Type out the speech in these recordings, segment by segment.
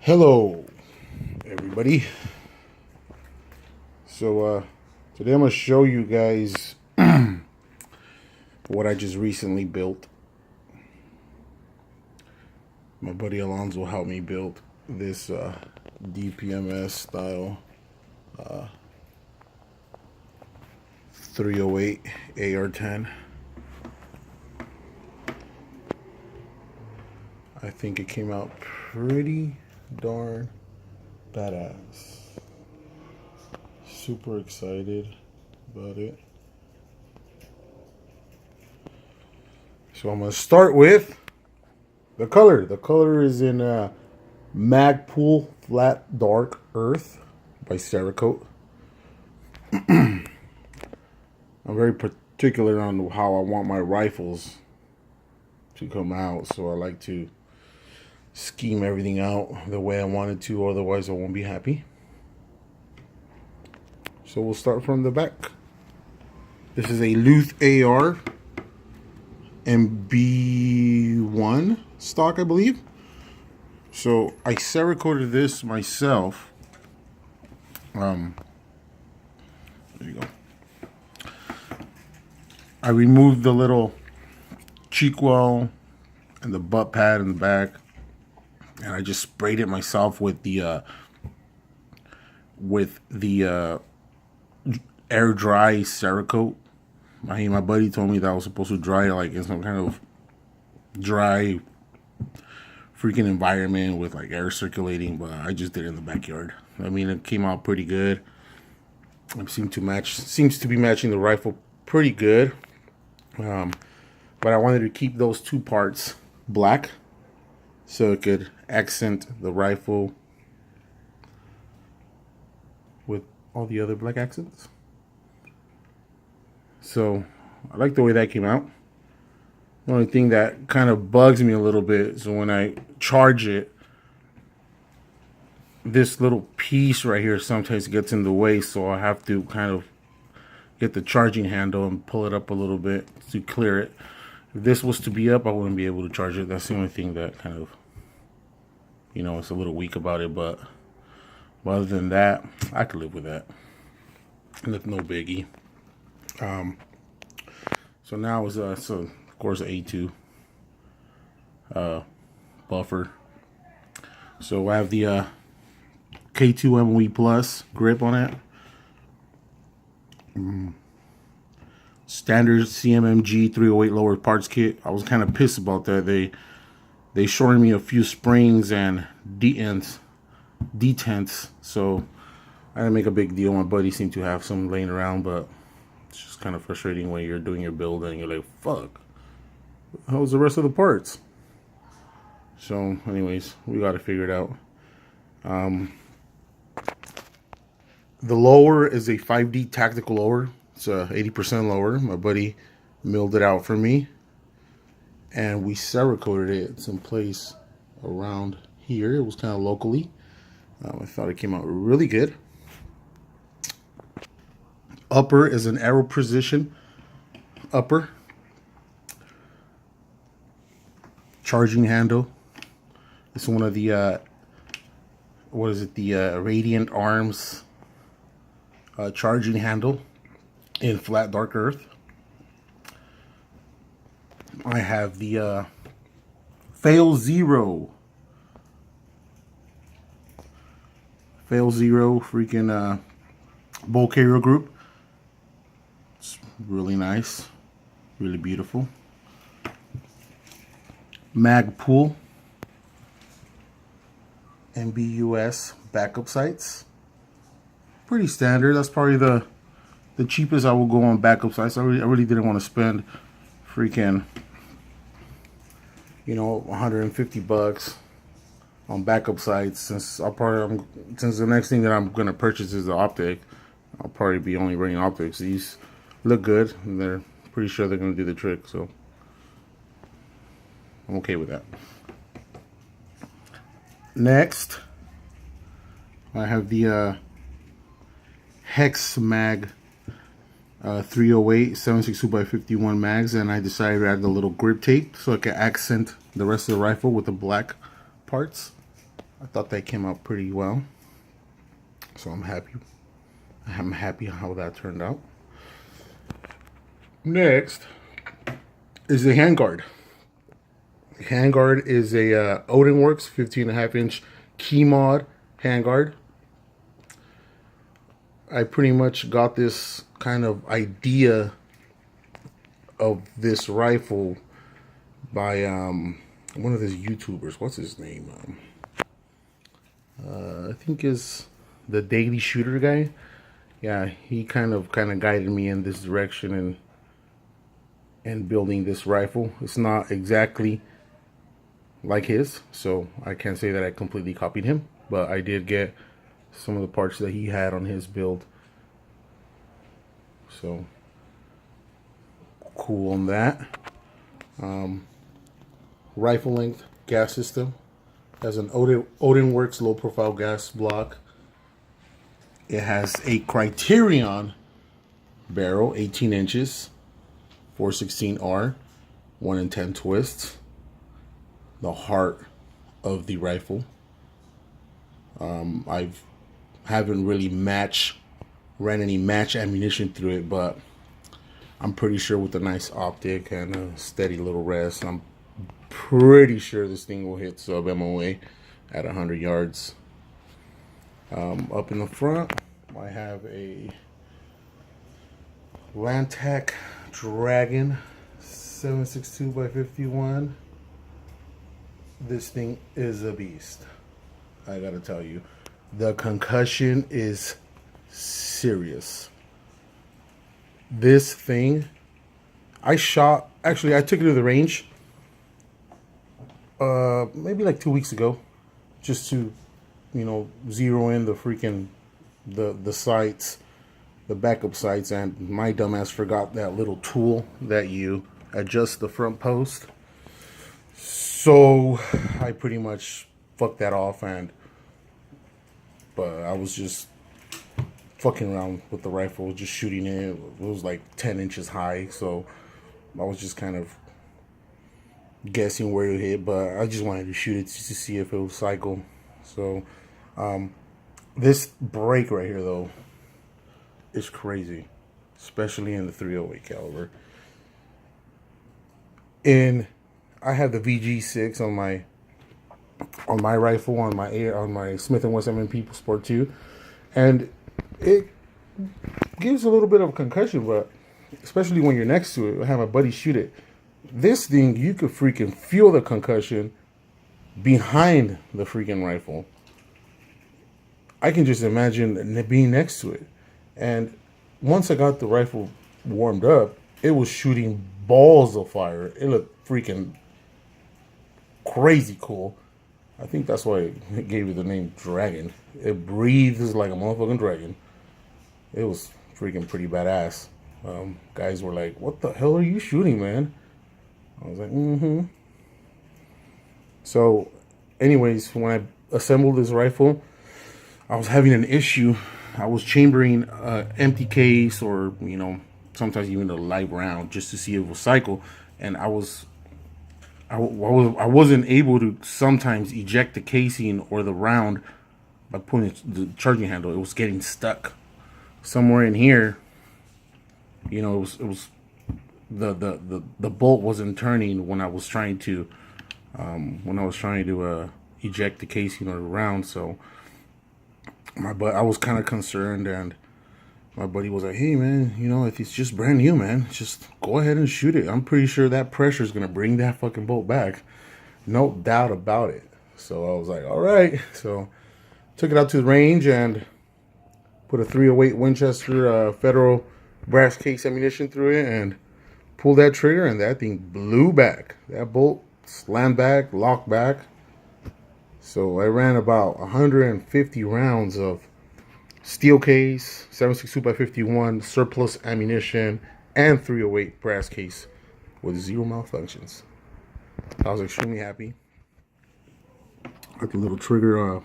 Hello everybody. So today I'm going to show you guys what I just recently built. My buddy Alonzo helped me build this DPMS style 308 AR-10. I think it came out pretty darn badass. Super excited about it. So I'm going to start with the color. The color is in Magpul Flat Dark Earth by Cerakote. I'm very particular on how I want my rifles to come out, so I like to scheme everything out the way I want it to, otherwise I won't be happy. So we'll start from the back. This is a Luth AR MBA1 stock, I believe. So I Cerakoted this myself. There you go. I removed the little cheek well and the butt pad in the back, and I just sprayed it myself with the air dry Cerakote. My buddy told me that I was supposed to dry like in some kind of dry freaking environment with like air circulating, but I just did it in the backyard. I mean, it came out pretty good. It seems to be matching the rifle pretty good. But I wanted to keep those two parts black so it could accent the rifle with all the other black accents. So I like the way that came out. The only thing that kind of bugs me a little bit is when I charge it, this little piece right here sometimes gets in the way, so I have to kind of get the charging handle and pull it up a little bit to clear it. If this was to be up, I wouldn't be able to charge it. That's the only thing that kind of, it's a little weak about it. But other than that, I could live with that. That's no biggie. So now is so of course A2 buffer. So I have the K2 MOE Plus grip on it. Standard CMMG 308 lower parts kit. I was kind of pissed about that. They shorted me a few springs and detents, so I didn't make a big deal. My buddy seemed to have some laying around, but it's just kind of frustrating when you're doing your build and you're like, fuck, how's the rest of the parts? So anyways, we got to figure it out. The lower is a 5D tactical lower. It's 80% lower. My buddy milled it out for me, and we Cerakoted it in place around here. It was kind of locally. I thought it came out really good. Upper is an Aero precision upper. Charging handle. It's one of the the Radiant Arms charging handle in flat dark earth. I have the Fail Zero freaking bow carrier group. It's really nice, really beautiful. Magpul MBUS backup sights. Pretty standard. That's probably the cheapest I will go on backup sights. I really didn't want to spend freaking 150 bucks on backup sights, since the next thing that I'm gonna purchase is the optic. I'll probably be only running optics. These look good and they're pretty sure they're gonna do the trick, so I'm okay with that. Next, I have the Hex Mag 308 7.62x51 mags, and I decided to add the little grip tape so I can accent the rest of the rifle with the black parts. I thought that came out pretty well, so I'm happy. I'm happy how that turned out. Next is the handguard. Handguard is a Odin workz 15.5-inch key mod handguard. I pretty much got this kind of idea of this rifle by one of these YouTubers. What's his name? I think is the Daily Shooter guy. Yeah, he kind of guided me in this direction and building this rifle. It's not exactly like his, so I can't say that I completely copied him, but I did get some of the parts that he had on his build. So cool on that. Rifle length gas system. Has an Odin workz low profile gas block. It has a Criterion barrel, 18 inches, 416R, 1 in 10 twists. The heart of the rifle. I haven't really ran any match ammunition through it, but I'm pretty sure with a nice optic and a steady little rest, I'm pretty sure this thing will hit sub MOA at 100 yards. Up in the front, I have a LANTAC Dragon 7.62x51. This thing is a beast. I gotta tell you, the concussion is serious. This thing, I took it to the range maybe like 2 weeks ago, just to, you know, zero in the freaking the sights, the backup sights, and my dumbass forgot that little tool that you adjust the front post. So I pretty much fucked that off, but I was just fucking around with the rifle, just shooting it. It was like 10 inches high, so I was just kind of guessing where it hit, but I just wanted to shoot it just to see if it would cycle. So this break right here though is crazy, especially in the 308 caliber. And I have the VG6 on my rifle, on my Smith & Wesson MP Sport 2, and it gives a little bit of concussion, but especially when you're next to it, I have my buddy shoot it. This thing, you could freaking feel the concussion behind the freaking rifle. I can just imagine being next to it. And once I got the rifle warmed up, it was shooting balls of fire. It looked freaking crazy cool. I think that's why it gave it the name Dragon. It breathes like a motherfucking dragon. It was freaking pretty badass. Guys were like, "What the hell are you shooting, man?" I was like, So, anyways, when I assembled this rifle, I was having an issue. I was chambering empty case, or, you know, sometimes even a live round, just to see if it will cycle, and I wasn't able to sometimes eject the casing or the round by pulling the charging handle. It was getting stuck somewhere in here. You know, it was the bolt wasn't turning when I was trying to eject the casing or the round. So I was kind of concerned, and my buddy was like, "Hey man, you know, if it's just brand new, man, just go ahead and shoot it. I'm pretty sure that pressure is gonna bring that fucking bolt back, no doubt about it." So I was like, "All right." So took it out to the range and put a 308 Winchester Federal brass case ammunition through it and pulled that trigger, and that thing blew back. That bolt slammed back, locked back. So I ran about 150 rounds of steel case, 7.62x51 surplus ammunition, and 308 brass case with 0 malfunctions. I was extremely happy. Got the little trigger,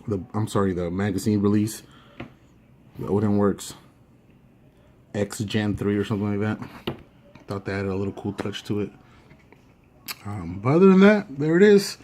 the magazine release, the Odin workz X Gen 3 or something like that. Thought that had a little cool touch to it. But other than that, there it is.